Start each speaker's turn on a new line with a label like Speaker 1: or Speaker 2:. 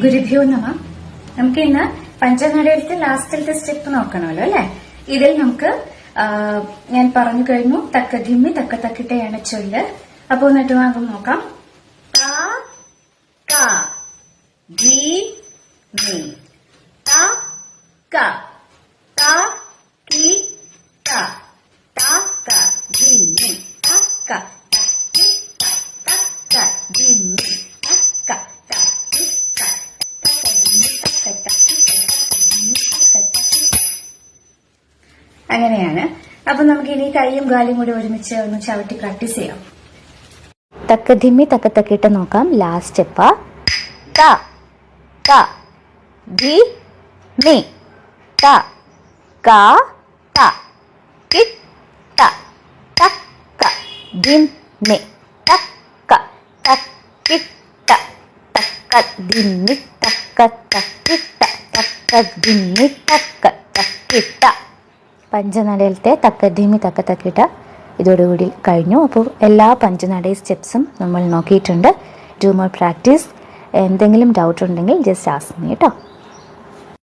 Speaker 1: ഗുരുഭ്യോ നമ. നമുക്ക് ഇന്ന് പഞ്ചനടയിലത്തെ ലാസ്റ്റിലത്തെ സ്റ്റെപ്പ് നോക്കണമല്ലോ അല്ലെ. ഇതിൽ നമുക്ക് ഞാൻ പറഞ്ഞു കഴിഞ്ഞു, തക്ക ധിമ്മി തക്ക തക്കിട്ടയാണ് ചൊല്ല്. അപ്പൊ എന്നിട്ട് നമുക്ക് നോക്കാം. ത ക ധി മി ത ക ത കി ത ത ക ധി മി ത ക ത കി ത ത ക ധി മി ത ക ത കി ത ത ക ധി മി ത ക ത കി ത ത ക ധി മി ത ക ത കി ത. അങ്ങനെയാണ്. അപ്പൊ നമുക്ക് ഇനി കൈയും കാലും കൂടി ഒരുമിച്ച് ഒന്ന് ചവിട്ടി പ്രാക്ടീസ് ചെയ്യാം.
Speaker 2: തക്ക ധിമ്മി തക്ക തക്കിട്ട് നോക്കാം. ലാസ്റ്റ് സ്റ്റെപ്പ് ത ക ധി മി ത ക ത കി ത ത ക ധി മി ത ക ത കി ത ത ക ധി മി ത ക ത കി ത ത ക ധി മി ത ക ത കി ത. പഞ്ചനടയിലത്തെ തക്ക ധിമ്മി തക്ക തക്കിട്ട ഇതോടുകൂടി കഴിഞ്ഞു. അപ്പോൾ എല്ലാ പഞ്ചനട സ്റ്റെപ്സും നമ്മൾ നോക്കിയിട്ടുണ്ട്. Do more practice. എന്തെങ്കിലും ഡൗട്ട് ഉണ്ടെങ്കിൽ ജസ്റ്റ് ആസ്ക് മീ കേട്ടോ.